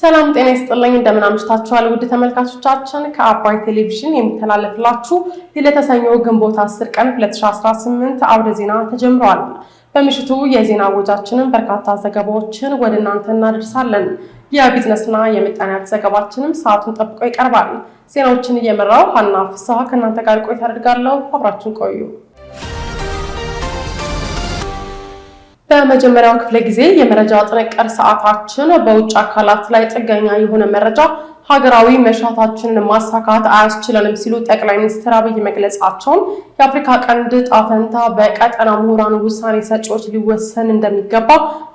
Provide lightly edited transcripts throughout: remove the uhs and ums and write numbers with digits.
ሰላም ጤና ይስጥልኝ እንደምን አምሽታችኋል ውድ ተመልካቾቻችን ከአባይ ቴሌቪዥን የሚተላለፍላችሁ የለተሰኞ ግንቦት 10 ቀን 2018 አውደ ዜና ተጀምሯል። በምሽቱ የዜና ወጃችንን በርካታ ዘገባዎችን ወደ እናንተ እናደርሳለን። የቢዝነስና የምጣኔ ሀብት ዘገባችንም ሰዓቱን ጠብቆ ይቀርባል። ዜናዎችን እየመራው ሀና ፍስሐ ከእናንተ ጋር ቆይታ አድርጋለሁ። አብራችሁን ቆዩ። በመጀመሪያው ክፍለ ጊዜ የመረጃ ጥንቅር ሰዓታችን በውጭ አካላት ላይ ጥገኛ የሆነ መረጃ ሀገራዊ መሻታችንን ማሳካት አያስችለንም ሲሉ ጠቅላይ ሚኒስትር አብይ መግለጻቸውን፣ የአፍሪካ ቀንድ ጣፈንታ በቀጠና ምሁራን ውሳኔ ሰጪዎች ሊወሰን እንደሚገባ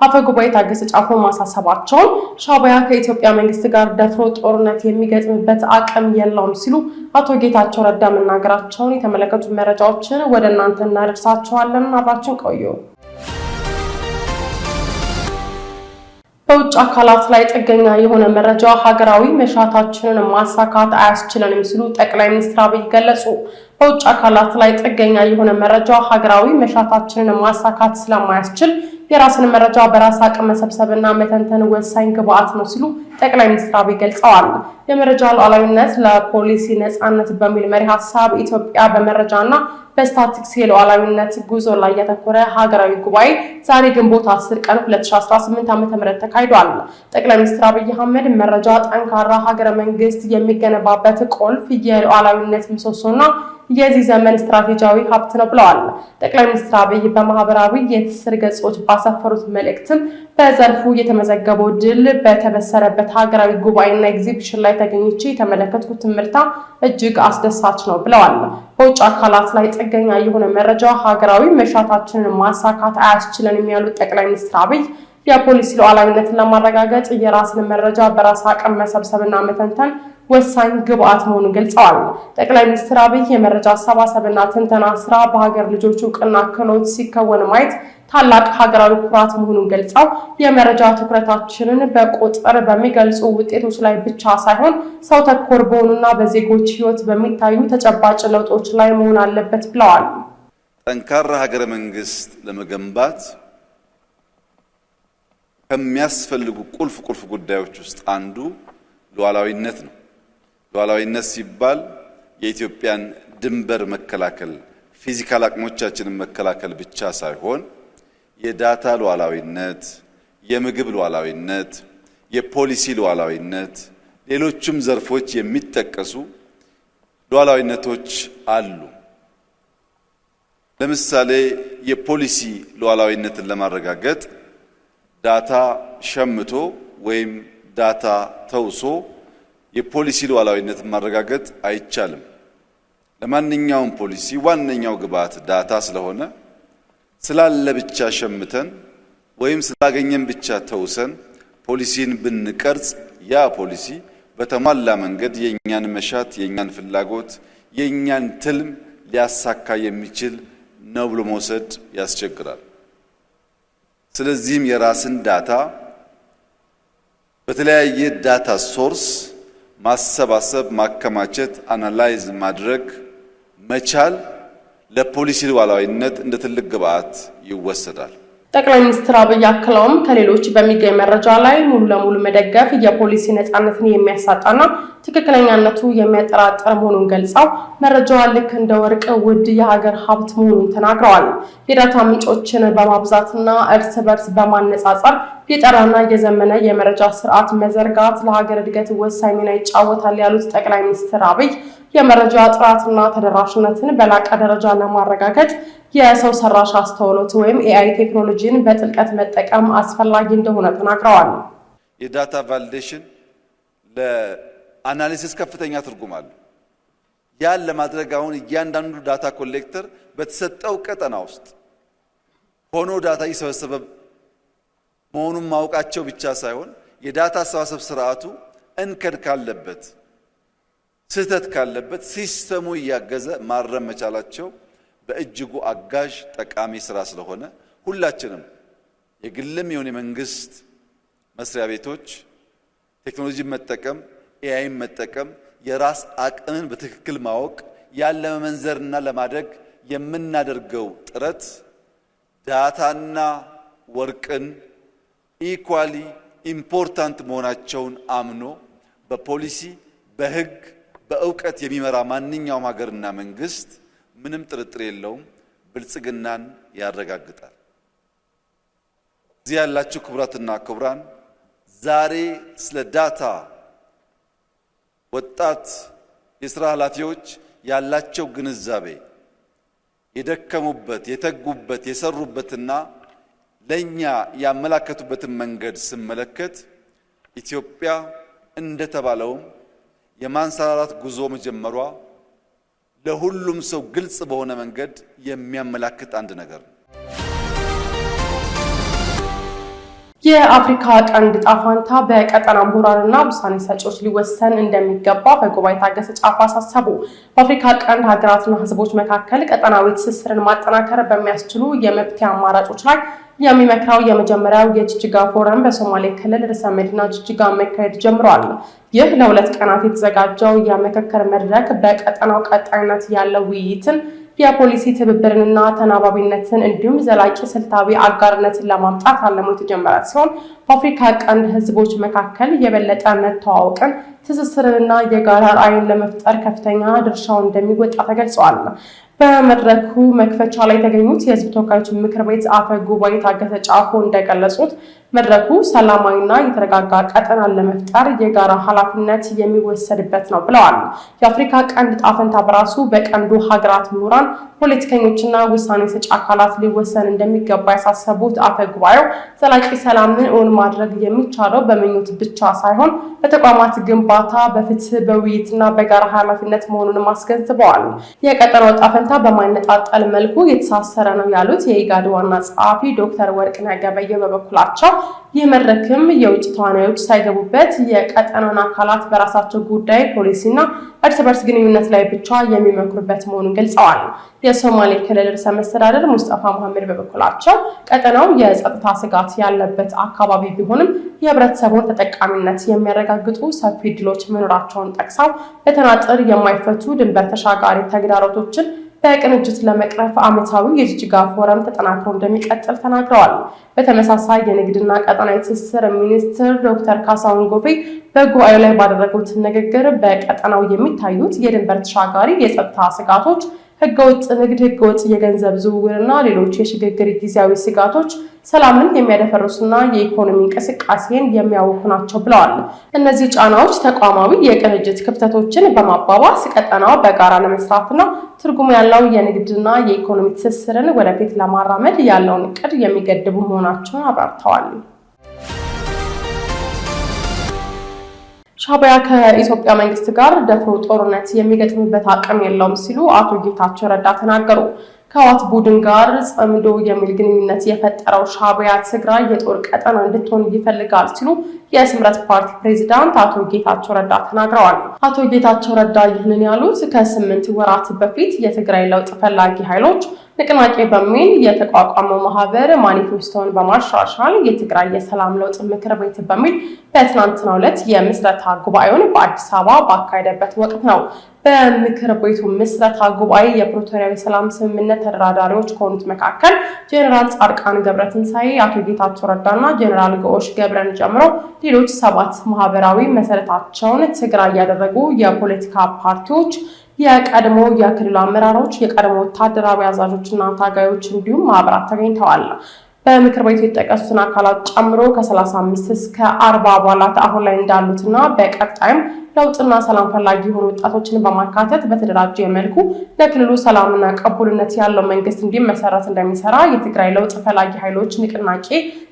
አፈጉባኤ ታገሰ ጫፎ ማሳሰባቸውን፣ ሻዕቢያ ከኢትዮጵያ መንግስት ጋር ደፍሮ ጦርነት የሚገጥምበት አቅም የለውም ሲሉ አቶ ጌታቸው ረዳ መናገራቸውን የተመለከቱ መረጃዎችን ወደ እናንተ እናደርሳቸዋለን። አብራችን ቆዩ። በውጭ አካላት ላይ ጥገኛ የሆነ መረጃ ሀገራዊ መሻታችንን ማሳካት አያስችለንም ሲሉ ጠቅላይ ሚኒስትር አብይ ገለጹ። በውጭ አካላት ላይ ጥገኛ የሆነ መረጃ ሀገራዊ መሻታችንን ማሳካት ስለማያስችል የራስን መረጃ በራስ አቅም መሰብሰብና መተንተን ወሳኝ ግብዓት ነው ሲሉ ጠቅላይ ሚኒስትር አብይ ገልጸዋል። የመረጃ ሉዓላዊነት ለፖሊሲ ነፃነት በሚል መሪ ሀሳብ ኢትዮጵያ በመረጃና በስታቲስቲክስ የሉዓላዊነት ጉዞ ላይ ያተኮረ ሀገራዊ ጉባኤ ዛሬ ግንቦት 10 ቀን 2018 ዓ.ም ተካሂዷል። ጠቅላይ ሚኒስትር አብይ አህመድ መረጃ ጠንካራ ሀገረ መንግስት የሚገነባበት ቁልፍ የሉዓላዊነት ምሰሶና የዚህ ዘመን ስትራቴጂያዊ ሀብት ነው ብለዋል። ጠቅላይ ሚኒስትር አብይ በማህበራዊ የትስስር ገጾች ባሰፈሩት መልእክትም በዘርፉ የተመዘገበው ድል በተበሰረበት ሀገራዊ ጉባኤና ኤግዚቢሽን ላይ ተገኝቼ የተመለከትኩት ምርታ እጅግ አስደሳች ነው ብለዋል። በውጭ አካላት ላይ ጥገኛ የሆነ መረጃ ሀገራዊ መሻታችንን ማሳካት አያስችለንም ያሉት ጠቅላይ ሚኒስትር አብይ የፖሊሲ ሉዓላዊነትን ለማረጋገጥ የራስን መረጃ በራስ አቅም መሰብሰብና መተንተን ወሳኝ ግብዓት መሆኑን ገልጸዋል። ጠቅላይ ሚኒስትር አብይ የመረጃ አሰባሰብና ትንተና ስራ በሀገር ልጆች እውቅና ክህሎት ሲከወን ማየት ታላቅ ሀገራዊ ኩራት መሆኑን ገልጸው የመረጃ ትኩረታችንን በቁጥር በሚገልጹ ውጤቶች ላይ ብቻ ሳይሆን ሰው ተኮር በሆኑና በዜጎች ሕይወት በሚታዩ ተጨባጭ ለውጦች ላይ መሆን አለበት ብለዋል። ጠንካራ ሀገረ መንግስት ለመገንባት ከሚያስፈልጉ ቁልፍ ጉዳዮች ውስጥ አንዱ ሉዓላዊነት ነው። ሉዓላዊነት ሲባል የኢትዮጵያን ድንበር መከላከል፣ ፊዚካል አቅሞቻችንን መከላከል ብቻ ሳይሆን የዳታ ሉዓላዊነት፣ የምግብ ሉዓላዊነት፣ የፖሊሲ ሉዓላዊነት፣ ሌሎችም ዘርፎች የሚጠቀሱ ሉዓላዊነቶች አሉ። ለምሳሌ የፖሊሲ ሉዓላዊነትን ለማረጋገጥ ዳታ ሸምቶ ወይም ዳታ ተውሶ የፖሊሲ ሉዓላዊነትን ማረጋገጥ አይቻልም። ለማንኛውም ፖሊሲ ዋነኛው ግብዓት ዳታ ስለሆነ ስላለ ብቻ ሸምተን ወይም ስላገኘን ብቻ ተውሰን ፖሊሲን ብንቀርጽ ያ ፖሊሲ በተሟላ መንገድ የኛን መሻት፣ የኛን ፍላጎት፣ የኛን ትልም ሊያሳካ የሚችል ነው ብሎ መውሰድ ያስቸግራል። ስለዚህም የራስን ዳታ በተለያየ ዳታ ሶርስ ማሰባሰብ፣ ማከማቸት፣ አናላይዝ ማድረግ መቻል ለፖሊሲ ሉዓላዊነት እንደ ትልቅ ግብዓት ይወሰዳል። ጠቅላይ ሚኒስትር አብይ አክለውም ከሌሎች በሚገኝ መረጃ ላይ ሙሉ ለሙሉ መደገፍ የፖሊሲ ነፃነትን የሚያሳጣና ትክክለኛነቱ የሚያጠራጥር መሆኑን ገልጸው መረጃዋ ልክ እንደ ወርቅ ውድ የሀገር ሀብት መሆኑን ተናግረዋል። የዳታ ምንጮችን በማብዛትና እርስ በርስ በማነጻጸር የጠራና የዘመነ የመረጃ ስርዓት መዘርጋት ለሀገር እድገት ወሳኝ ሚና ይጫወታል ያሉት ጠቅላይ ሚኒስትር አብይ የመረጃ ጥራትና ተደራሽነትን በላቀ ደረጃ ለማረጋገጥ የሰው ሰራሽ አስተውሎት ወይም ኤአይ ቴክኖሎጂን በጥልቀት መጠቀም አስፈላጊ እንደሆነ ተናግረዋል። የዳታ ቫሊዴሽን ለአናሊሲስ ከፍተኛ ትርጉም አለው። ያን ለማድረግ አሁን እያንዳንዱ ዳታ ኮሌክተር በተሰጠው ቀጠና ውስጥ ሆኖ ዳታ እየሰበሰበ መሆኑን ማወቃቸው ብቻ ሳይሆን የዳታ አሰባሰብ ስርዓቱ እንከን ካለበት፣ ስህተት ካለበት ሲስተሙ እያገዘ ማረም መቻላቸው በእጅጉ አጋዥ ጠቃሚ ስራ ስለሆነ ሁላችንም የግልም የሆነ የመንግስት መስሪያ ቤቶች ቴክኖሎጂን መጠቀም፣ ኤአይን መጠቀም፣ የራስ አቅምን በትክክል ማወቅ፣ ያን ለመመንዘርና ለማድረግ የምናደርገው ጥረት ዳታና ወርቅን ኢኳሊ ኢምፖርታንት መሆናቸውን አምኖ በፖሊሲ በህግ በእውቀት የሚመራ ማንኛውም ሀገርና መንግስት ምንም ጥርጥር የለውም ብልጽግናን ያረጋግጣል። እዚህ ያላችሁ ክቡራትና ክቡራን ዛሬ ስለ ዳታ ወጣት የሥራ ኃላፊዎች ያላቸው ግንዛቤ የደከሙበት የተጉበት የሰሩበትና ለኛ ያመላከቱበትን መንገድ ስመለከት ኢትዮጵያ እንደተባለው የማንሰራራት ጉዞ መጀመሯ ለሁሉም ሰው ግልጽ በሆነ መንገድ የሚያመላክት አንድ ነገር ነው። የአፍሪካ ቀንድ ዕጣ ፈንታ በቀጠና ምሁራንና ውሳኔ ሰጪዎች ሊወሰን እንደሚገባ በጉባኤ ታገሰ ጫፎ አሳሰቡ። በአፍሪካ ቀንድ ሀገራትና ሕዝቦች መካከል ቀጠናዊ ትስስርን ማጠናከር በሚያስችሉ የመፍትሄ አማራጮች ላይ የሚመክረው የመጀመሪያው የጅጅጋ ፎረም በሶማሌ ክልል ርዕሰ መዲና ጅጅጋ መካሄድ ጀምሯል። ይህ ለሁለት ቀናት የተዘጋጀው የምክክር መድረክ በቀጠናው ቀጣይነት ያለው ውይይትን የፖሊሲ ትብብርንና ተናባቢነትን እንዲሁም ዘላቂ ስልታዊ አጋርነትን ለማምጣት አልሞ የተጀመረ ሲሆን በአፍሪካ ቀንድ ህዝቦች መካከል የበለጠ መተዋወቅን ትስስርንና የጋራ ራዕይን ለመፍጠር ከፍተኛ ድርሻውን እንደሚወጣ ተገልጿል። በመድረኩ መክፈቻ ላይ የተገኙት የህዝብ ተወካዮች ምክር ቤት አፈ ጉባኤ ታገሰ ጫፎ እንደገለጹት መድረኩ ሰላማዊና የተረጋጋ ቀጠናን ለመፍጠር የጋራ ኃላፊነት የሚወሰድበት ነው ብለዋል። የአፍሪካ ቀንድ ዕጣ ፈንታ በራሱ በቀንዱ ሀገራት ምሁራን፣ ፖለቲከኞችና ውሳኔ ሰጪ አካላት ሊወሰን እንደሚገባ ያሳሰቡት አፈ ጉባኤው ዘላቂ ሰላምን እውን ማድረግ የሚቻለው በምኞት ብቻ ሳይሆን በተቋማት ግንባታ፣ በፍትህ፣ በውይይትና በጋራ ኃላፊነት መሆኑንም አስገንዝበዋል። የቀጠናው ዕጣ ፈንታ በማይነጣጠል መልኩ የተሳሰረ ነው ያሉት የኢጋድ ዋና ጸሐፊ ዶክተር ወርቅነህ ገበየሁ በበኩላቸው ይህ መድረክም የውጭ ተዋናዮች ሳይገቡበት የቀጠናውን አካላት በራሳቸው ጉዳይ ፖሊሲና እርስ በርስ ግንኙነት ላይ ብቻ የሚመክሩበት መሆኑን ገልጸዋል። የሶማሌ ክልል ርዕሰ መስተዳድር ሙስጠፋ መሐመድ በበኩላቸው ቀጠናው የጸጥታ ስጋት ያለበት አካባቢ ቢሆንም የህብረተሰቡን ተጠቃሚነት የሚያረጋግጡ ሰፊ ዕድሎች መኖራቸውን ጠቅሰው በተናጥል የማይፈቱ ድንበር ተሻጋሪ ተግዳሮቶችን በቅንጅት ለመቅረፍ ዓመታዊ የጅጅጋ ፎረም ተጠናክሮ እንደሚቀጥል ተናግረዋል። በተመሳሳይ የንግድና ቀጠናዊ ትስስር ሚኒስትር ዶክተር ካሳሁን ጎፌ በጉባኤው ላይ ባደረጉት ንግግር በቀጠናው የሚታዩት የድንበር ተሻጋሪ የጸጥታ ስጋቶች፣ ህገወጥ ንግድ፣ ህገወጥ የገንዘብ ዝውውርና ሌሎች የሽግግር ጊዜያዊ ስጋቶች ሰላምን የሚያደፈርሱና የኢኮኖሚ እንቅስቃሴን የሚያውኩ ናቸው ብለዋል። እነዚህ ጫናዎች ተቋማዊ የቅንጅት ክፍተቶችን በማባባስ ቀጠናው በጋራ ለመስራትና ትርጉም ያለው የንግድና የኢኮኖሚ ትስስርን ወደፊት ለማራመድ ያለውን እቅድ የሚገድቡ መሆናቸውን አብራርተዋል። ሻዕቢያ ከኢትዮጵያ መንግስት ጋር ደፍሮ ጦርነት የሚገጥምበት አቅም የለውም ሲሉ አቶ ጌታቸው ረዳ ተናገሩ። ከህወሓት ቡድን ጋር ጸምዶ የሚል ግንኙነት የፈጠረው ሻዕቢያ ትግራይ የጦር ቀጠና እንድትሆን ይፈልጋል ሲሉ የስምረት ፓርቲ ፕሬዝዳንት አቶ ጌታቸው ረዳ ተናግረዋል። አቶ ጌታቸው ረዳ ይህንን ያሉት ከ8 ወራት በፊት የትግራይ ለውጥ ፈላጊ ኃይሎች ንቅናቄ በሚል የተቋቋመው ማህበር ማኒፌስቶን በማሻሻል የትግራይ የሰላም ለውጥ ምክር ቤት በሚል በትናንትናው ዕለት የምስረታ ጉባኤውን በአዲስ አበባ ባካሄደበት ወቅት ነው። በምክር ቤቱ ምስረታ ጉባኤ የፕሪቶሪያ የሰላም ስምምነት ተደራዳሪዎች ከሆኑት መካከል ጄኔራል ጻድቃን ገብረትንሳኤ፣ አቶ ጌታቸው ረዳና ጄኔራል ገኦሽ ገብረን ጨምሮ ሌሎች 7 ማህበራዊ መሰረታቸውን ትግራይ ያደረጉ የፖለቲካ ፓርቲዎች፣ የቀድሞ የክልል አመራሮች፣ የቀድሞ ወታደራዊ አዛዦችና ታጋዮች እንዲሁም ማህበራት ተገኝተዋል። በምክር ቤቱ የተጠቀሱትን አካላት ጨምሮ ከ35 እስከ 40 አባላት አሁን ላይ እንዳሉትና በቀጣይም ለውጥና ሰላም ፈላጊ የሆኑ ወጣቶችን በማካተት በተደራጀ መልኩ ለክልሉ ሰላምና ቅቡልነት ያለው መንግስት እንዲመሰረት እንደሚሰራ የትግራይ ለውጥ ፈላጊ ኃይሎች ንቅናቄ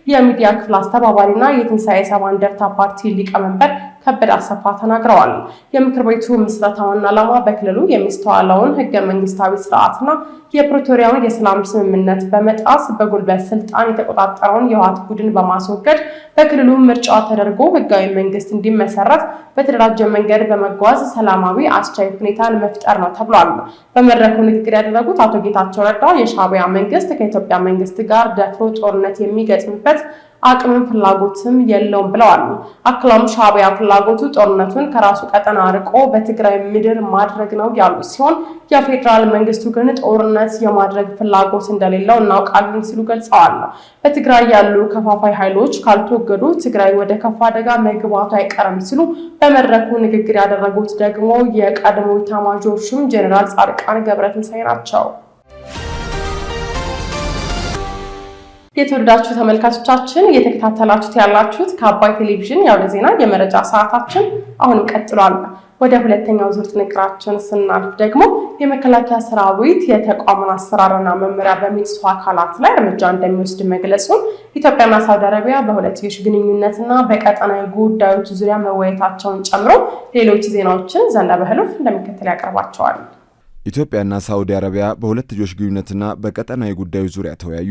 የሚዲያ ክፍል አስተባባሪና የትንሳኤ ሰባ እንደርታ ፓርቲ ሊቀመንበር ከበደ አሰፋ ተናግረዋል። የምክር ቤቱ ምስረታ ዋና ዓላማ በክልሉ የሚስተዋለውን ህገ መንግስታዊ ስርዓትና የፕሪቶሪያውን የሰላም ስምምነት በመጣስ በጉልበት ስልጣን የተቆጣጠረውን የህወሓት ቡድን በማስወገድ በክልሉ ምርጫ ተደርጎ ህጋዊ መንግስት እንዲመሰረት በተደራጀ መንገድ በመጓዝ ሰላማዊ አስቻይ ሁኔታን መፍጠር ነው ተብሏል። በመድረኩ ንግግር ያደረጉት አቶ ጌታቸው ረዳ የሻዕቢያ መንግስት ከኢትዮጵያ መንግስት ጋር ደፍሮ ጦርነት የሚገጥምበት አቅምም ፍላጎትም የለውም ብለዋል። አክለውም ሻዕቢያ ፍላጎቱ ጦርነቱን ከራሱ ቀጠና አርቆ በትግራይ ምድር ማድረግ ነው ያሉ ሲሆን የፌዴራል መንግስቱ ግን ጦርነት የማድረግ ፍላጎት እንደሌለው እናውቃለን ሲሉ ገልጸዋል። በትግራይ ያሉ ከፋፋይ ኃይሎች ካልተወገዱ ትግራይ ወደ ከፋ አደጋ መግባቱ አይቀርም ሲሉ በመድረኩ ንግግር ያደረጉት ደግሞ የቀድሞ ኤታማዦር ሹም ጄኔራል ጻድቃን ገብረትንሳኤ ናቸው። የተወደዳችሁ ተመልካቾቻችን እየተከታተላችሁት ያላችሁት ከአባይ ቴሌቪዥን የአውደ ዜና የመረጃ ሰዓታችን አሁንም ቀጥሏል። ወደ ሁለተኛው ዙር ጥንቅራችን ስናልፍ ደግሞ የመከላከያ ሰራዊት የተቋሙን አሰራርና መመሪያ በሚጥሱ አካላት ላይ እርምጃ እንደሚወስድ መግለጹን ኢትዮጵያና ሳውዲ አረቢያ በሁለትዮሽ ግንኙነትና በቀጠናዊ ጉዳዮች ዙሪያ መወያየታቸውን ጨምሮ ሌሎች ዜናዎችን ዘነበ ህሉፍ እንደሚከተል ያቀርባቸዋል። ኢትዮጵያና ሳውዲ አረቢያ በሁለትዮሽ ግንኙነትና በቀጠናዊ ጉዳዮች ዙሪያ ተወያዩ።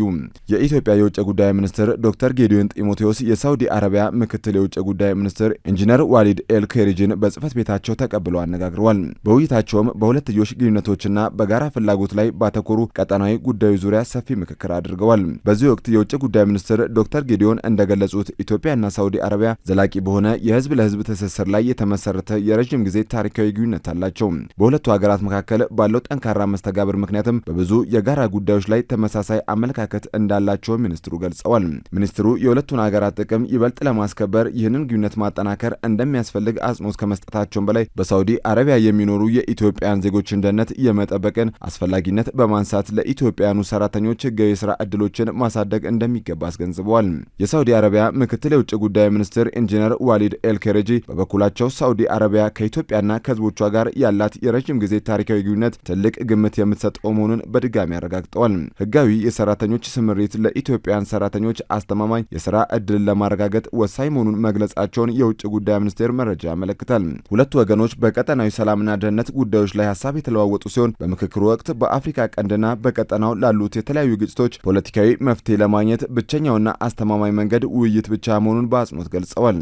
የኢትዮጵያ የውጭ ጉዳይ ሚኒስትር ዶክተር ጌዲዮን ጢሞቴዎስ የሳውዲ አረቢያ ምክትል የውጭ ጉዳይ ሚኒስትር ኢንጂነር ዋሊድ ኤል ኬሪጅን በጽህፈት ቤታቸው ተቀብለው አነጋግረዋል። በውይይታቸውም በሁለትዮሽ ግንኙነቶችና በጋራ ፍላጎት ላይ ባተኮሩ ቀጠናዊ ጉዳዮች ዙሪያ ሰፊ ምክክር አድርገዋል። በዚህ ወቅት የውጭ ጉዳይ ሚኒስትር ዶክተር ጌዲዮን እንደገለጹት ኢትዮጵያና ሳውዲ አረቢያ ዘላቂ በሆነ የህዝብ ለህዝብ ትስስር ላይ የተመሰረተ የረጅም ጊዜ ታሪካዊ ግንኙነት አላቸው። በሁለቱ ሀገራት መካከል ባለው ጠንካራ መስተጋብር ምክንያትም በብዙ የጋራ ጉዳዮች ላይ ተመሳሳይ አመለካከት እንዳላቸው ሚኒስትሩ ገልጸዋል። ሚኒስትሩ የሁለቱን ሀገራት ጥቅም ይበልጥ ለማስከበር ይህንን ግንኙነት ማጠናከር እንደሚያስፈልግ አጽንኦት ከመስጠታቸው በላይ በሳውዲ አረቢያ የሚኖሩ የኢትዮጵያን ዜጎችን ደህንነት የመጠበቅን አስፈላጊነት በማንሳት ለኢትዮጵያኑ ሰራተኞች ህጋዊ የስራ ዕድሎችን ማሳደግ እንደሚገባ አስገንዝበዋል። የሳውዲ አረቢያ ምክትል የውጭ ጉዳይ ሚኒስትር ኢንጂነር ዋሊድ ኤል ኬሪጂ በበኩላቸው ሳውዲ አረቢያ ከኢትዮጵያና ከህዝቦቿ ጋር ያላት የረጅም ጊዜ ታሪካዊ ግንኙነት ትልቅ ግምት የምትሰጠው መሆኑን በድጋሚ አረጋግጠዋል። ህጋዊ የሰራተኞች ስምሪት ለኢትዮጵያን ሰራተኞች አስተማማኝ የስራ ዕድልን ለማረጋገጥ ወሳኝ መሆኑን መግለጻቸውን የውጭ ጉዳይ ሚኒስቴር መረጃ ያመለክታል። ሁለቱ ወገኖች በቀጠናዊ ሰላምና ደህንነት ጉዳዮች ላይ ሀሳብ የተለዋወጡ ሲሆን በምክክሩ ወቅት በአፍሪካ ቀንድና በቀጠናው ላሉት የተለያዩ ግጭቶች ፖለቲካዊ መፍትሄ ለማግኘት ብቸኛውና አስተማማኝ መንገድ ውይይት ብቻ መሆኑን በአጽንኦት ገልጸዋል።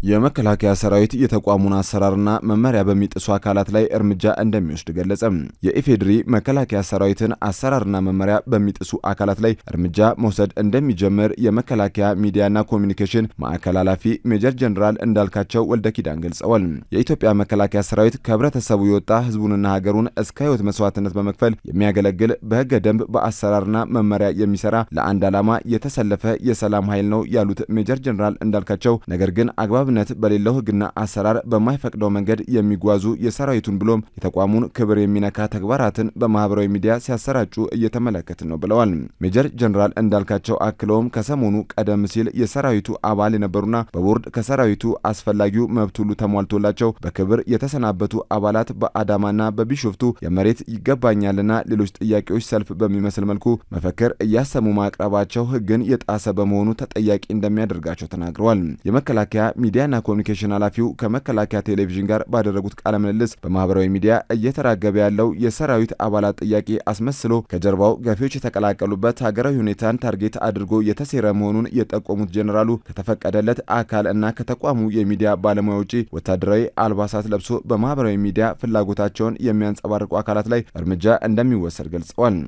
የመከላከያ ሰራዊት የተቋሙን አሰራርና መመሪያ በሚጥሱ አካላት ላይ እርምጃ እንደሚወስድ ገለጸ። የኢፌድሪ መከላከያ ሰራዊትን አሰራርና መመሪያ በሚጥሱ አካላት ላይ እርምጃ መውሰድ እንደሚጀምር የመከላከያ ሚዲያና ኮሚኒኬሽን ማዕከል ኃላፊ ሜጀር ጀነራል እንዳልካቸው ወልደ ኪዳን ገልጸዋል። የኢትዮጵያ መከላከያ ሰራዊት ከህብረተሰቡ የወጣ ህዝቡንና ሀገሩን እስከ ህይወት መስዋዕትነት በመክፈል የሚያገለግል በህገ ደንብ በአሰራርና መመሪያ የሚሰራ ለአንድ ዓላማ የተሰለፈ የሰላም ኃይል ነው ያሉት ሜጀር ጀነራል እንዳልካቸው ነገር ግን አግባብ ነት በሌለው ህግና አሰራር በማይፈቅደው መንገድ የሚጓዙ የሰራዊቱን ብሎም የተቋሙን ክብር የሚነካ ተግባራትን በማህበራዊ ሚዲያ ሲያሰራጩ እየተመለከትን ነው ብለዋል። ሜጀር ጀነራል እንዳልካቸው አክለውም ከሰሞኑ ቀደም ሲል የሰራዊቱ አባል የነበሩና በቦርድ ከሰራዊቱ አስፈላጊው መብት ሁሉ ተሟልቶላቸው በክብር የተሰናበቱ አባላት በአዳማና በቢሾፍቱ የመሬት ይገባኛልና ሌሎች ጥያቄዎች ሰልፍ በሚመስል መልኩ መፈክር እያሰሙ ማቅረባቸው ህግን የጣሰ በመሆኑ ተጠያቂ እንደሚያደርጋቸው ተናግረዋል። የመከላከያ ሚዲያና ኮሚኒኬሽን ኃላፊው ከመከላከያ ቴሌቪዥን ጋር ባደረጉት ቃለ ምልልስ በማህበራዊ ሚዲያ እየተራገበ ያለው የሰራዊት አባላት ጥያቄ አስመስሎ ከጀርባው ገፊዎች የተቀላቀሉበት ሀገራዊ ሁኔታን ታርጌት አድርጎ የተሴረ መሆኑን የጠቆሙት ጀነራሉ ከተፈቀደለት አካል እና ከተቋሙ የሚዲያ ባለሙያ ውጪ ወታደራዊ አልባሳት ለብሶ በማህበራዊ ሚዲያ ፍላጎታቸውን የሚያንጸባርቁ አካላት ላይ እርምጃ እንደሚወሰድ ገልጸዋል።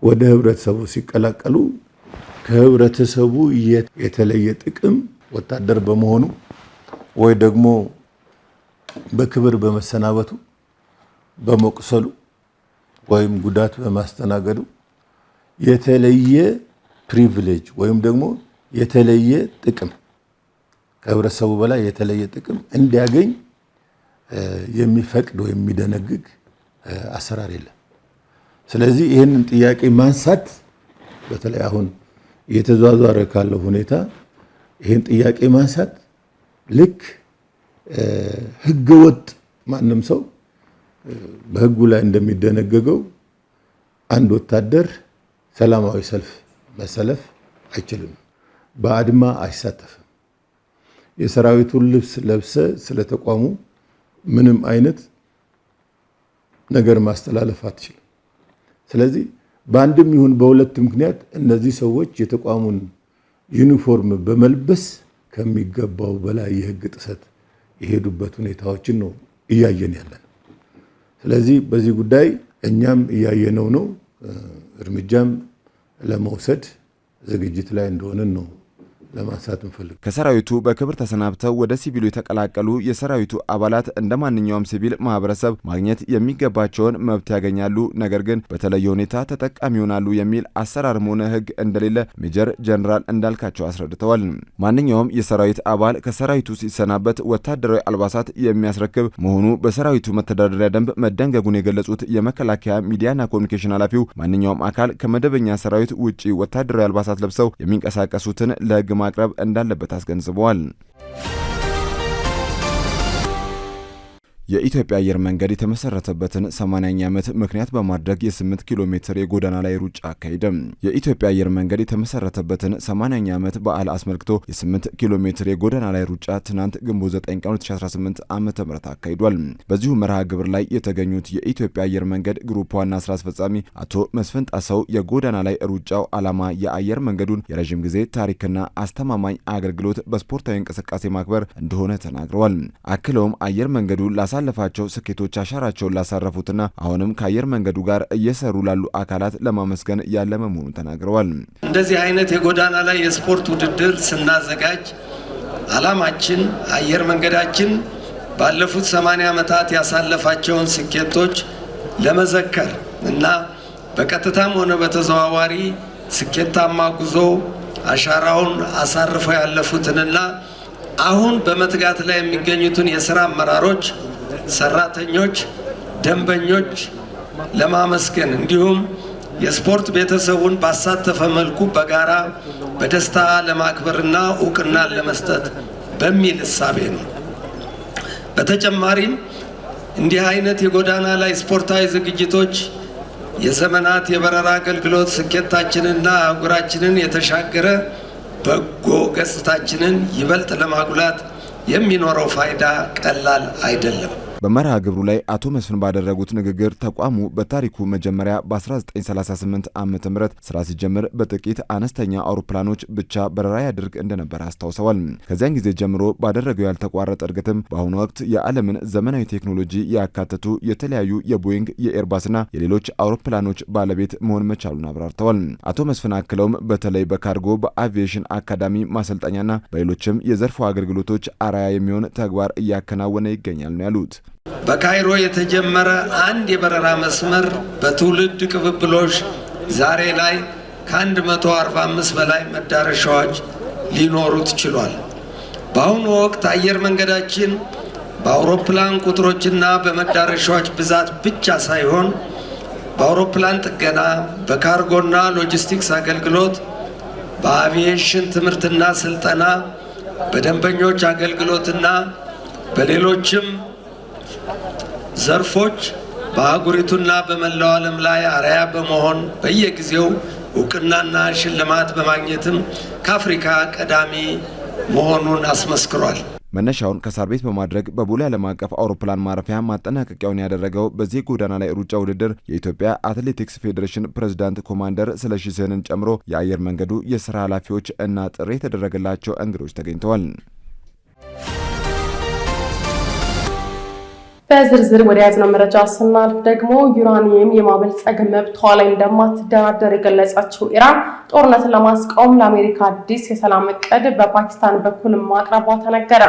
ወደ ህብረተሰቡ ሲቀላቀሉ ከህብረተሰቡ የተለየ ጥቅም ወታደር በመሆኑ ወይ ደግሞ በክብር በመሰናበቱ በመቁሰሉ ወይም ጉዳት በማስተናገዱ የተለየ ፕሪቪሌጅ ወይም ደግሞ የተለየ ጥቅም ከህብረተሰቡ በላይ የተለየ ጥቅም እንዲያገኝ የሚፈቅድ ወይ የሚደነግግ አሰራር የለም። ስለዚህ ይህንን ጥያቄ ማንሳት በተለይ አሁን እየተዟዟረ ካለው ሁኔታ ይህን ጥያቄ ማንሳት ልክ ህገወጥ ማንም ሰው በህጉ ላይ እንደሚደነገገው አንድ ወታደር ሰላማዊ ሰልፍ መሰለፍ አይችልም፣ በአድማ አይሳተፍም። የሰራዊቱን ልብስ ለብሰ ስለተቋሙ ምንም አይነት ነገር ማስተላለፍ አትችልም። ስለዚህ በአንድም ይሁን በሁለት ምክንያት እነዚህ ሰዎች የተቋሙን ዩኒፎርም በመልበስ ከሚገባው በላይ የህግ ጥሰት የሄዱበት ሁኔታዎችን ነው እያየን ያለን። ስለዚህ በዚህ ጉዳይ እኛም እያየነው ነው፣ እርምጃም ለመውሰድ ዝግጅት ላይ እንደሆነ ነው ለማንሳት እንፈልግ። ከሰራዊቱ በክብር ተሰናብተው ወደ ሲቪሉ የተቀላቀሉ የሰራዊቱ አባላት እንደማንኛውም ሲቪል ማህበረሰብ ማግኘት የሚገባቸውን መብት ያገኛሉ፣ ነገር ግን በተለየ ሁኔታ ተጠቃሚ ይሆናሉ የሚል አሰራርም ሆነ ሕግ እንደሌለ ሜጀር ጀነራል እንዳልካቸው አስረድተዋል። ማንኛውም የሰራዊት አባል ከሰራዊቱ ሲሰናበት ወታደራዊ አልባሳት የሚያስረክብ መሆኑ በሰራዊቱ መተዳደሪያ ደንብ መደንገጉን የገለጹት የመከላከያ ሚዲያና ኮሚኒኬሽን ኃላፊው ማንኛውም አካል ከመደበኛ ሰራዊት ውጪ ወታደራዊ አልባሳት ለብሰው የሚንቀሳቀሱትን ለሕግ ማቅረብ እንዳለበት አስገንዝበዋል። የኢትዮጵያ አየር መንገድ የተመሰረተበትን 80ኛ ዓመት ምክንያት በማድረግ የ8 ኪሎ ሜትር የጎዳና ላይ ሩጫ አካሄደ። የኢትዮጵያ አየር መንገድ የተመሰረተበትን 80ኛ ዓመት በዓል አስመልክቶ የ8 ኪሎ ሜትር የጎዳና ላይ ሩጫ ትናንት ግንቦት 9 ቀን 2018 ዓ.ም አካሂዷል። በዚሁ መርሃ ግብር ላይ የተገኙት የኢትዮጵያ አየር መንገድ ግሩፕ ዋና ስራ አስፈጻሚ አቶ መስፍን ጣሰው የጎዳና ላይ ሩጫው ዓላማ የአየር መንገዱን የረዥም ጊዜ ታሪክና አስተማማኝ አገልግሎት በስፖርታዊ እንቅስቃሴ ማክበር እንደሆነ ተናግረዋል። አክለውም አየር መንገዱ ላሳለፋቸው ስኬቶች አሻራቸውን ላሳረፉትና አሁንም ከአየር መንገዱ ጋር እየሰሩ ላሉ አካላት ለማመስገን ያለመ መሆኑን ተናግረዋል። እንደዚህ አይነት የጎዳና ላይ የስፖርት ውድድር ስናዘጋጅ ዓላማችን አየር መንገዳችን ባለፉት 80 ዓመታት ያሳለፋቸውን ስኬቶች ለመዘከር እና በቀጥታም ሆነ በተዘዋዋሪ ስኬታማ ጉዞ አሻራውን አሳርፈው ያለፉትንና አሁን በመትጋት ላይ የሚገኙትን የሥራ አመራሮች፣ ሰራተኞች፣ ደንበኞች ለማመስገን እንዲሁም የስፖርት ቤተሰቡን ባሳተፈ መልኩ በጋራ በደስታ ለማክበርና ዕውቅና ለመስጠት በሚል እሳቤ ነው። በተጨማሪም እንዲህ አይነት የጎዳና ላይ ስፖርታዊ ዝግጅቶች የዘመናት የበረራ አገልግሎት ስኬታችንና አህጉራችንን የተሻገረ በጎ ገጽታችንን ይበልጥ ለማጉላት የሚኖረው ፋይዳ ቀላል አይደለም። በመርሃ ግብሩ ላይ አቶ መስፍን ባደረጉት ንግግር ተቋሙ በታሪኩ መጀመሪያ በ1938 ዓ.ም ስራ ሲጀምር በጥቂት አነስተኛ አውሮፕላኖች ብቻ በረራ ያደርግ እንደነበር አስታውሰዋል። ከዚያን ጊዜ ጀምሮ ባደረገው ያልተቋረጠ እድገትም በአሁኑ ወቅት የዓለምን ዘመናዊ ቴክኖሎጂ ያካተቱ የተለያዩ የቦይንግ የኤርባስና የሌሎች አውሮፕላኖች ባለቤት መሆን መቻሉን አብራርተዋል። አቶ መስፍን አክለውም በተለይ በካርጎ በአቪዬሽን አካዳሚ ማሰልጠኛና በሌሎችም የዘርፉ አገልግሎቶች አርአያ የሚሆን ተግባር እያከናወነ ይገኛል ነው ያሉት። በካይሮ የተጀመረ አንድ የበረራ መስመር በትውልድ ቅብብሎች ዛሬ ላይ ከ145 በላይ መዳረሻዎች ሊኖሩት ችሏል። በአሁኑ ወቅት አየር መንገዳችን በአውሮፕላን ቁጥሮችና በመዳረሻዎች ብዛት ብቻ ሳይሆን በአውሮፕላን ጥገና፣ በካርጎና ሎጂስቲክስ አገልግሎት፣ በአቪዬሽን ትምህርትና ስልጠና፣ በደንበኞች አገልግሎትና በሌሎችም ዘርፎች በአህጉሪቱና በመላው ዓለም ላይ አርአያ በመሆን በየጊዜው ዕውቅናና ሽልማት በማግኘትም ከአፍሪካ ቀዳሚ መሆኑን አስመስክሯል። መነሻውን ከሳር ቤት በማድረግ በቦሌ ዓለም አቀፍ አውሮፕላን ማረፊያ ማጠናቀቂያውን ያደረገው በዚህ ጎዳና ላይ ሩጫ ውድድር የኢትዮጵያ አትሌቲክስ ፌዴሬሽን ፕሬዝዳንት ኮማንደር ስለሺ ስህንን ጨምሮ የአየር መንገዱ የሥራ ኃላፊዎች እና ጥሪ የተደረገላቸው እንግዶች ተገኝተዋል። በዝርዝር ወደ ያዝነው መረጃ ስናልፍ ደግሞ ዩራኒየም የማበልጸግ መብቷ ላይ እንደማትደራደር የገለጸችው ኢራን ጦርነትን ለማስቆም ለአሜሪካ አዲስ የሰላም እቅድ በፓኪስታን በኩል ማቅረቧ ተነገረ።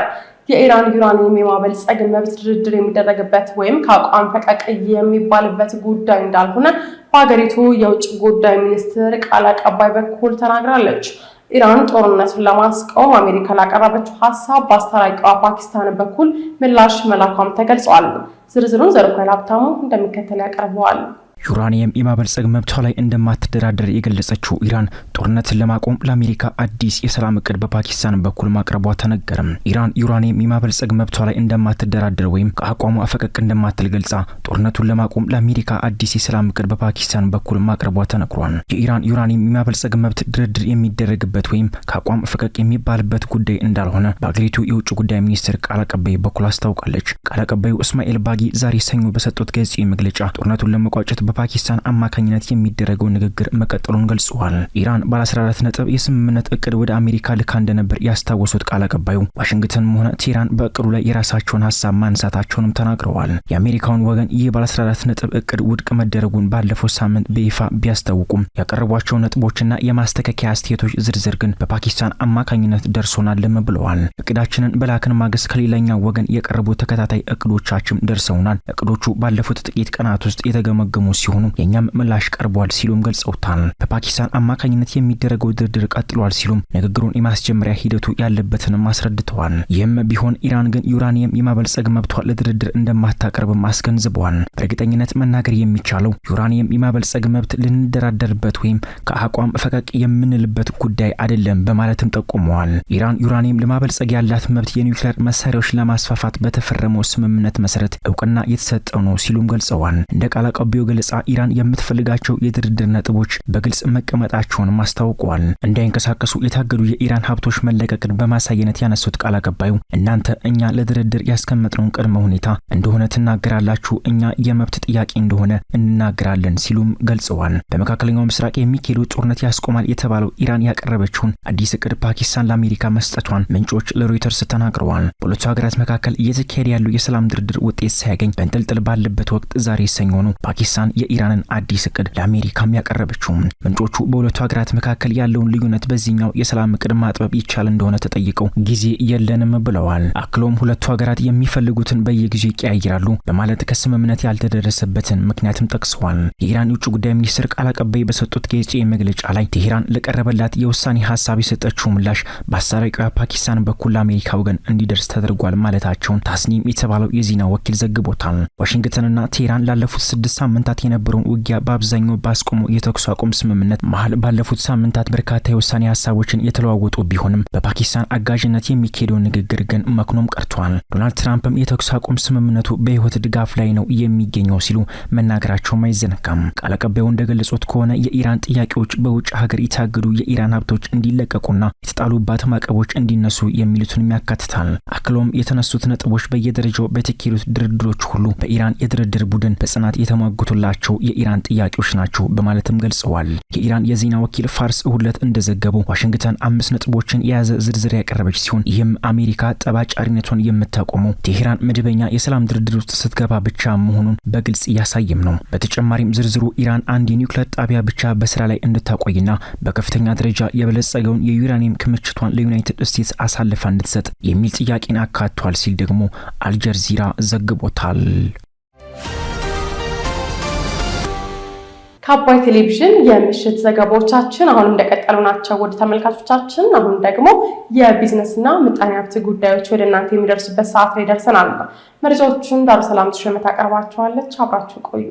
የኢራን ዩራኒየም የማበልጸግ መብት ድርድር የሚደረግበት ወይም ከአቋም ፈቀቅ የሚባልበት ጉዳይ እንዳልሆነ በሀገሪቱ የውጭ ጉዳይ ሚኒስትር ቃል አቀባይ በኩል ተናግራለች። ኢራን ጦርነቱን ለማስቆም አሜሪካ ላቀረበችው ሐሳብ በአስታራቂዋ ፓኪስታን በኩል ምላሽ መላኳም ተገልጿል። ዝርዝሩን ዘርፏል ሀብታሙ እንደሚከተል ያቀርበዋል። ዩራኒየም የማበልጸግ መብቷ ላይ እንደማትደራደር የገለጸችው ኢራን ጦርነትን ለማቆም ለአሜሪካ አዲስ የሰላም እቅድ በፓኪስታን በኩል ማቅረቧ ተነገረም። ኢራን ዩራኒየም የማበልጸግ መብቷ ላይ እንደማትደራደር ወይም ከአቋሟ ፈቀቅ እንደማትል ገልጻ ጦርነቱን ለማቆም ለአሜሪካ አዲስ የሰላም እቅድ በፓኪስታን በኩል ማቅረቧ ተነግሯል። የኢራን ዩራኒየም የማበልጸግ መብት ድርድር የሚደረግበት ወይም ከአቋም ፈቀቅ የሚባልበት ጉዳይ እንዳልሆነ በአገሪቱ የውጭ ጉዳይ ሚኒስትር ቃል አቀባይ በኩል አስታውቃለች። ቃል አቀባዩ እስማኤል ባጊ ዛሬ ሰኞ በሰጡት ጋዜጣዊ መግለጫ ጦርነቱን ለመቋጨት በፓኪስታን አማካኝነት የሚደረገው ንግግር መቀጠሉን ገልጸዋል። ኢራን ባለ 14 ነጥብ የስምምነት እቅድ ወደ አሜሪካ ልካ እንደነበር ያስታወሱት ቃል አቀባዩ ዋሽንግተንም ሆነ ቴህራን በእቅዱ ላይ የራሳቸውን ሀሳብ ማንሳታቸውንም ተናግረዋል። የአሜሪካውን ወገን ይህ ባለ 14 ነጥብ እቅድ ውድቅ መደረጉን ባለፈው ሳምንት በይፋ ቢያስታውቁም ያቀረቧቸው ነጥቦችና የማስተካከያ አስተያየቶች ዝርዝር ግን በፓኪስታን አማካኝነት ደርሶናልም ብለዋል። እቅዳችንን በላክን ማግስት ከሌላኛው ወገን የቀረቡ ተከታታይ እቅዶቻችን ደርሰውናል። እቅዶቹ ባለፉት ጥቂት ቀናት ውስጥ የተገመገሙ ሲሆኑ የኛም ምላሽ ቀርቧል ሲሉም ገልጸውታል። በፓኪስታን አማካኝነት የሚደረገው ድርድር ቀጥሏል ሲሉም ንግግሩን የማስጀመሪያ ሂደቱ ያለበትንም አስረድተዋል። ይህም ቢሆን ኢራን ግን ዩራኒየም የማበልጸግ መብቷ ለድርድር እንደማታቀርብም አስገንዝበዋል። በእርግጠኝነት መናገር የሚቻለው ዩራኒየም የማበልጸግ መብት ልንደራደርበት ወይም ከአቋም ፈቀቅ የምንልበት ጉዳይ አይደለም በማለትም ጠቁመዋል። ኢራን ዩራኒየም ለማበልጸግ ያላት መብት የኒውክሌር መሳሪያዎች ለማስፋፋት በተፈረመው ስምምነት መሰረት እውቅና የተሰጠው ነው ሲሉም ገልጸዋል። እንደ ቃል አቀባዩ ገለጻ ኢራን የምትፈልጋቸው የድርድር ነጥቦች በግልጽ መቀመጣቸውን አስታውቀዋል። እንዳይንቀሳቀሱ የታገዱ የኢራን ሀብቶች መለቀቅን በማሳየነት ያነሱት ቃል አቀባዩ እናንተ እኛ ለድርድር ያስቀመጥነውን ቅድመ ሁኔታ እንደሆነ ትናገራላችሁ፣ እኛ የመብት ጥያቄ እንደሆነ እንናገራለን ሲሉም ገልጸዋል። በመካከለኛው ምስራቅ የሚካሄዱ ጦርነት ያስቆማል የተባለው ኢራን ያቀረበችውን አዲስ እቅድ ፓኪስታን ለአሜሪካ መስጠቷን ምንጮች ለሮይተርስ ተናግረዋል። በሁለቱ ሀገራት መካከል እየተካሄደ ያለው የሰላም ድርድር ውጤት ሳያገኝ በእንጥልጥል ባለበት ወቅት ዛሬ ሰኞ ነው ፓኪስታን የኢራንን አዲስ እቅድ ለአሜሪካም ያቀረበችው። ምንጮቹ በሁለቱ ሀገራት መካከል ያለውን ልዩነት በዚህኛው የሰላም እቅድ ማጥበብ ይቻል እንደሆነ ተጠይቀው ጊዜ የለንም ብለዋል። አክሎም ሁለቱ ሀገራት የሚፈልጉትን በየጊዜው ይቀያይራሉ በማለት ከስምምነት ያልተደረሰበትን ምክንያትም ጠቅሰዋል። የኢራን የውጭ ጉዳይ ሚኒስትር ቃል አቀባይ በሰጡት ጋዜጣዊ መግለጫ ላይ ቴህራን ለቀረበላት የውሳኔ ሀሳብ የሰጠችው ምላሽ በአስታራቂዋ ፓኪስታን በኩል ለአሜሪካ ወገን እንዲደርስ ተደርጓል ማለታቸውን ታስኒም የተባለው የዜና ወኪል ዘግቦታል። ዋሽንግተንና ቴህራን ላለፉት 6 ሳምንታት የነበረውን ውጊያ በአብዛኛው ባስቆመው የተኩስ አቁም ስምምነት መሃል ባለፉት ሳምንታት በርካታ የውሳኔ ሀሳቦችን የተለዋወጡ ቢሆንም በፓኪስታን አጋዥነት የሚካሄደው ንግግር ግን መክኖም ቀርቷል። ዶናልድ ትራምፕም የተኩስ አቁም ስምምነቱ በህይወት ድጋፍ ላይ ነው የሚገኘው ሲሉ መናገራቸውም አይዘነጋም። ቃል አቀባዩ እንደገለጹት ከሆነ የኢራን ጥያቄዎች በውጭ ሀገር የታገዱ የኢራን ሀብቶች እንዲለቀቁና የተጣሉባት ማዕቀቦች እንዲነሱ የሚሉትን ያካትታል። አክሎም የተነሱት ነጥቦች በየደረጃው በተካሄዱት ድርድሮች ሁሉ በኢራን የድርድር ቡድን በጽናት የተሟገቱላቸው የኢራን ጥያቄዎች ናቸው በማለትም ገልጸዋል። የኢራን የዜና ወኪል ፋርስ እሁድለት እንደዘገበው ዋሽንግተን 5 ነጥቦችን የያዘ ዝርዝር ያቀረበች ሲሆን ይህም አሜሪካ ጠባጫሪነቷን የምታቆመው ቴህራን መደበኛ የሰላም ድርድር ውስጥ ስትገባ ብቻ መሆኑን በግልጽ እያሳየም ነው። በተጨማሪም ዝርዝሩ ኢራን አንድ የኒውክሌር ጣቢያ ብቻ በስራ ላይ እንድታቆይና በከፍተኛ ደረጃ የበለጸገውን የዩራኒየም ክምችቷን ለዩናይትድ ስቴትስ አሳልፋ እንድትሰጥ የሚል ጥያቄን አካቷል ሲል ደግሞ አልጀዚራ ዘግቦታል። ከአባይ ቴሌቪዥን የምሽት ዘገባዎቻችን አሁን እንደቀጠሉ ናቸው። ወደ ተመልካቾቻችን አሁን ደግሞ የቢዝነስና ምጣኔ ሀብት ጉዳዮች ወደ እናንተ የሚደርሱበት ሰዓት ላይ ደርሰናል። መረጃዎቹን ዳሩሰላም ተሸመታ አቀርባችኋለች። አብራችሁ ቆዩ።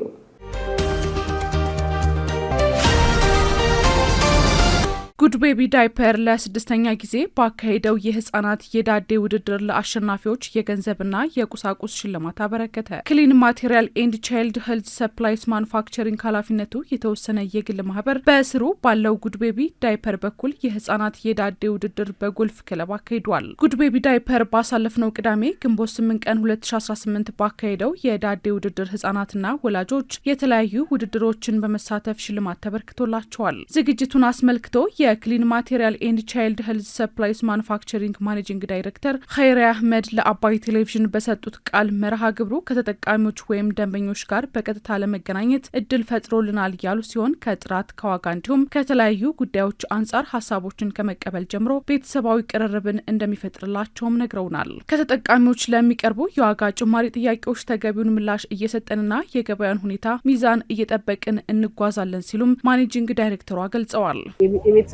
ጉድ ቤቢ ዳይፐር ለ6ኛ ጊዜ ባካሄደው የህፃናት የዳዴ ውድድር ለአሸናፊዎች የገንዘብና የቁሳቁስ ሽልማት አበረከተ። ክሊን ማቴሪያል ኤንድ ቻይልድ ሄልዝ ሰፕላይስ ማኑፋክቸሪንግ ኃላፊነቱ የተወሰነ የግል ማህበር በስሩ ባለው ጉድ ቤቢ ዳይፐር በኩል የህፃናት የዳዴ ውድድር በጎልፍ ክለብ አካሂዷል። ጉድ ቤቢ ዳይፐር ባሳለፍነው ቅዳሜ ግንቦት 8 ቀን 2018 ባካሄደው የዳዴ ውድድር ህፃናትና ወላጆች የተለያዩ ውድድሮችን በመሳተፍ ሽልማት ተበርክቶላቸዋል። ዝግጅቱን አስመልክቶ የክሊን ማቴሪያል ኤንድ ቻይልድ ሄልዝ ሰፕላይስ ማኑፋክቸሪንግ ማኔጂንግ ዳይሬክተር ኸይሪያ አህመድ ለአባይ ቴሌቪዥን በሰጡት ቃል መርሃ ግብሩ ከተጠቃሚዎች ወይም ደንበኞች ጋር በቀጥታ ለመገናኘት እድል ፈጥሮልናል ያሉ ሲሆን ከጥራት ከዋጋ እንዲሁም ከተለያዩ ጉዳዮች አንጻር ሀሳቦችን ከመቀበል ጀምሮ ቤተሰባዊ ቅርርብን እንደሚፈጥርላቸውም ነግረውናል። ከተጠቃሚዎች ለሚቀርቡ የዋጋ ጭማሪ ጥያቄዎች ተገቢውን ምላሽ እየሰጠንና የገበያን ሁኔታ ሚዛን እየጠበቅን እንጓዛለን ሲሉም ማኔጂንግ ዳይሬክተሯ ገልጸዋል።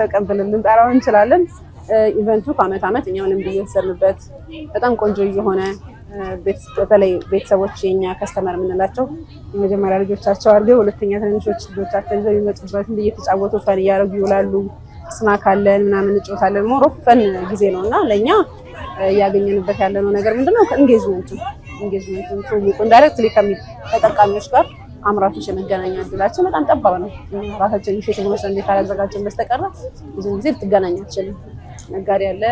ቀን ብለን ልንጠራው እንችላለን። ኢቨንቱ ከአመት ዓመት እኛውንም እየወሰድንበት በጣም ቆንጆ የሆነ በተለይ ቤተሰቦች የኛ ከስተመር የምንላቸው የመጀመሪያ ልጆቻቸው አድርገው ሁለተኛ ትንንሾች ልጆቻቸው ይዘው የሚመጡበት እየተጫወቱ ፈን እያደረጉ ይውላሉ። ስናክ አለን ምናምን እንጫወታለን። ሞር ኦፍ ፈን ጊዜ ነውና ለኛ እያገኘንበት ያለነው ነገር ምንድነው? ኢንጌጅመንቱ ትውውቁ ዳይሬክትሊ ከተጠቃሚዎች ጋር አምራቾች የመገናኛ እድላችን በጣም ጠባብ ነው። ራሳችን ሼት ሆነን እንዴት አላዘጋጀን በስተቀር ብዙ ጊዜ ልትገናኝ አትችልም። ነጋዴ ያለ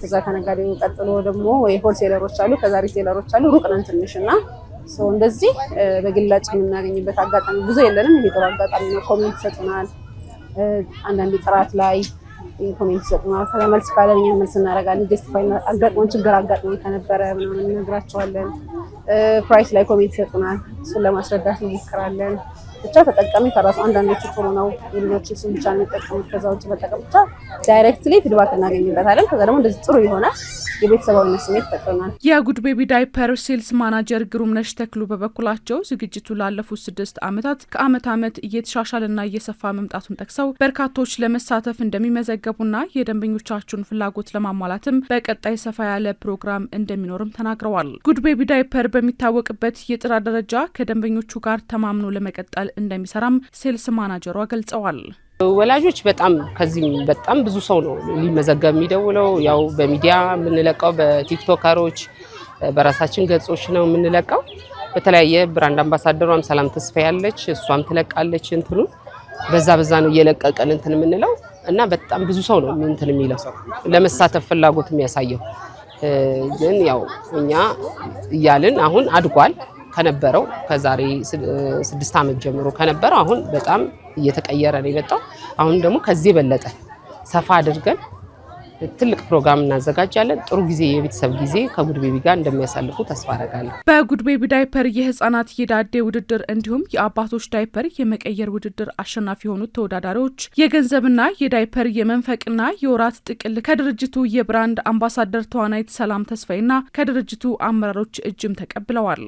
ከዛ ከነጋዴው ቀጥሎ ደግሞ ወይ ሆልሴለሮች አሉ፣ ከዛ ሪቴለሮች አሉ። ሩቅ ነን ትንሽና እንደዚህ በግላጭ የምናገኝበት አጋጣሚ ብዙ የለንም። ይሄ ጥሩ አጋጣሚ ነው። ኮሜንት ይሰጡናል። አንዳንድ ጥራት ላይ ኮሜንት ይሰጡናል። ከመልስ ካለን እኛ መልስ እናደርጋለን። ጀስቲፋይ አጋጥሞን ችግር አጋጥሞን ከነበረ ምናምን እንነግራቸዋለን። ፕራይስ ላይ ኮሜንት ይሰጡናል። እሱን ለማስረዳት እንሞክራለን። ብቻ ተጠቃሚ ከራሱ አንዳንዶቹ ጥሩ ነው ልጆች እሱን ብቻ ነው የሚጠቀሙት። ከዛ ውጭ በጠቀም ብቻ ዳይሬክትሊ ፊድባክ እናገኝበታለን። ከዛ ደግሞ እንደዚህ ጥሩ የሆነ የቤተሰባዊነት ስሜት ፈጥሮናል። የጉድ ቤቢ ዳይፐር ሴልስ ማናጀር ግሩምነሽ ተክሉ በበኩላቸው ዝግጅቱ ላለፉት 6 ዓመታት ከዓመት ዓመት እየተሻሻለና እየሰፋ መምጣቱን ጠቅሰው በርካቶች ለመሳተፍ እንደሚመዘገቡና የደንበኞቻቸውን ፍላጎት ለማሟላትም በቀጣይ ሰፋ ያለ ፕሮግራም እንደሚኖርም ተናግረዋል። ጉድ ቤቢ ዳይፐር በሚታወቅበት የጥራት ደረጃ ከደንበኞቹ ጋር ተማምኖ ለመቀጠል እንደሚሰራም ሴልስ ማናጀሯ ገልጸዋል። ወላጆች በጣም ብዙ ሰው ነው ሊመዘገብ የሚደውለው። ያው በሚዲያ የምንለቀው በቲክቶከሮች በራሳችን ገጾች ነው የምንለቀው። በተለያየ ብራንድ አምባሳደሯም ሰላም ተስፋ ያለች እሷም ትለቃለች። እንትኑ በዛ ነው እየለቀቀን እንትን የምንለው እና በጣም ብዙ ሰው ነው እንትን የሚለው ለመሳተፍ ፍላጎት የሚያሳየው። ግን ያው እኛ እያልን አሁን አድጓል ከነበረው ከዛሬ 6 ዓመት ጀምሮ ከነበረው አሁን በጣም እየተቀየረ ነው የመጣው። አሁን ደግሞ ከዚህ በለጠ ሰፋ አድርገን ትልቅ ፕሮግራም እናዘጋጃለን። ጥሩ ጊዜ የቤተሰብ ጊዜ ከጉድ ቤቢ ጋር እንደሚያሳልፉ ተስፋ አደርጋለሁ። በጉድ ቤቢ ዳይፐር የህፃናት የዳዴ ውድድር እንዲሁም የአባቶች ዳይፐር የመቀየር ውድድር አሸናፊ የሆኑት ተወዳዳሪዎች የገንዘብና የዳይፐር የመንፈቅና የወራት ጥቅል ከድርጅቱ የብራንድ አምባሳደር ተዋናይት ሰላም ተስፋይና ከድርጅቱ አመራሮች እጅም ተቀብለዋል።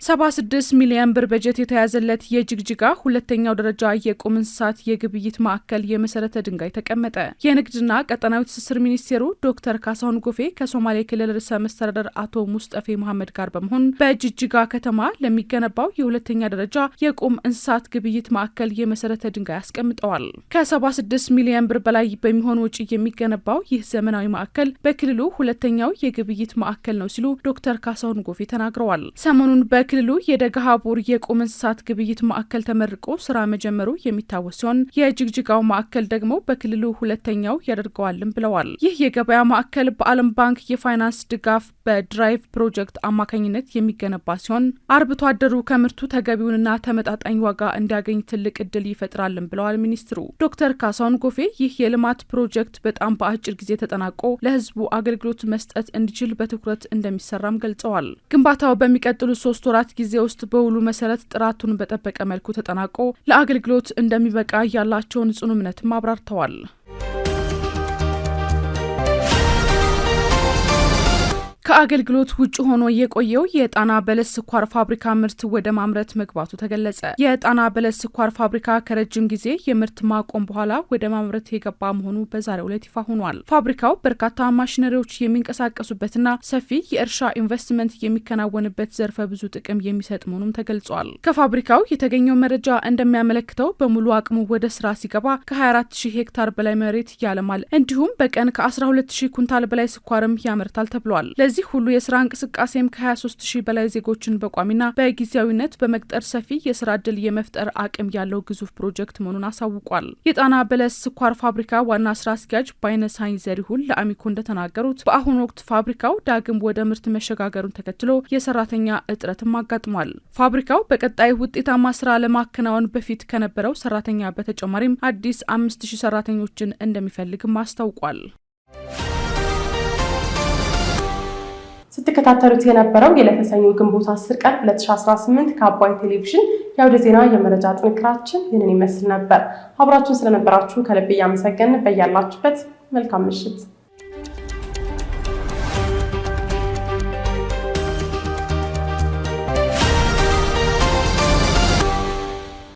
76 ሚሊዮን ብር በጀት የተያዘለት የጅግጅጋ ሁለተኛው ደረጃ የቁም እንስሳት የግብይት ማዕከል የመሰረተ ድንጋይ ተቀመጠ። የንግድና ቀጠናዊ ትስስር ሚኒስቴሩ ዶክተር ካሳሁን ጎፌ ከሶማሌ ክልል ርዕሰ መስተዳድር አቶ ሙስጠፌ መሐመድ ጋር በመሆን በጅግጅጋ ከተማ ለሚገነባው የሁለተኛ ደረጃ የቁም እንስሳት ግብይት ማዕከል የመሰረተ ድንጋይ አስቀምጠዋል። ከ76 ሚሊዮን ብር በላይ በሚሆን ወጪ የሚገነባው ይህ ዘመናዊ ማዕከል በክልሉ ሁለተኛው የግብይት ማዕከል ነው ሲሉ ዶክተር ካሳሁን ጎፌ ተናግረዋል። ሰሞኑን በክልሉ የደጋሃቡር የቁም እንስሳት ግብይት ማዕከል ተመርቆ ስራ መጀመሩ የሚታወስ ሲሆን የጅግጅጋው ማዕከል ደግሞ በክልሉ ሁለተኛው ያደርገዋልም ብለዋል። ይህ የገበያ ማዕከል በዓለም ባንክ የፋይናንስ ድጋፍ በድራይቭ ፕሮጀክት አማካኝነት የሚገነባ ሲሆን አርብቶ አደሩ ከምርቱ ተገቢውንና ተመጣጣኝ ዋጋ እንዲያገኝ ትልቅ እድል ይፈጥራልም ብለዋል ሚኒስትሩ ዶክተር ካሳሁን ጎፌ። ይህ የልማት ፕሮጀክት በጣም በአጭር ጊዜ ተጠናቆ ለህዝቡ አገልግሎት መስጠት እንዲችል በትኩረት እንደሚሰራም ገልጸዋል። ግንባታው በሚቀጥሉ 3 ወራት ጊዜ ውስጥ በውሉ መሰረት ጥራቱን በጠበቀ መልኩ ተጠናቆ ለአገልግሎት እንደሚበቃ ያላቸውን ጽኑ እምነትም አብራርተዋል። ከአገልግሎት ውጭ ሆኖ የቆየው የጣና በለስ ስኳር ፋብሪካ ምርት ወደ ማምረት መግባቱ ተገለጸ። የጣና በለስ ስኳር ፋብሪካ ከረጅም ጊዜ የምርት ማቆም በኋላ ወደ ማምረት የገባ መሆኑ በዛሬው ዕለት ይፋ ሆኗል። ፋብሪካው በርካታ ማሽነሪዎች የሚንቀሳቀሱበትና ሰፊ የእርሻ ኢንቨስትመንት የሚከናወንበት ዘርፈ ብዙ ጥቅም የሚሰጥ መሆኑም ተገልጿል። ከፋብሪካው የተገኘው መረጃ እንደሚያመለክተው በሙሉ አቅሙ ወደ ስራ ሲገባ ከ24000 ሄክታር በላይ መሬት ያለማል፣ እንዲሁም በቀን ከ12000 ኩንታል በላይ ስኳርም ያመርታል ተብሏል። ለዚህ ሁሉ የስራ እንቅስቃሴም ከ23000 በላይ ዜጎችን በቋሚና በጊዜያዊነት በመቅጠር ሰፊ የስራ ዕድል የመፍጠር አቅም ያለው ግዙፍ ፕሮጀክት መሆኑን አሳውቋል። የጣና በለስ ስኳር ፋብሪካ ዋና ስራ አስኪያጅ ባይነሳኝ ዘሪሁን ለአሚኮ እንደተናገሩት በአሁኑ ወቅት ፋብሪካው ዳግም ወደ ምርት መሸጋገሩን ተከትሎ የሰራተኛ እጥረትም አጋጥሟል። ፋብሪካው በቀጣይ ውጤታማ ስራ ለማከናወን በፊት ከነበረው ሰራተኛ በተጨማሪም አዲስ 5000 ሰራተኞችን እንደሚፈልግም አስታውቋል። ስትከታተሉት የነበረው የዕለተ ሰኞ ግንቦት 10 ቀን 2018 ከአባይ ቴሌቪዥን የአውደ ዜና የመረጃ ጥንክራችን ይህንን ይመስል ነበር። አብራችሁን ስለነበራችሁ ከልብ እያመሰገንን በያላችሁበት መልካም ምሽት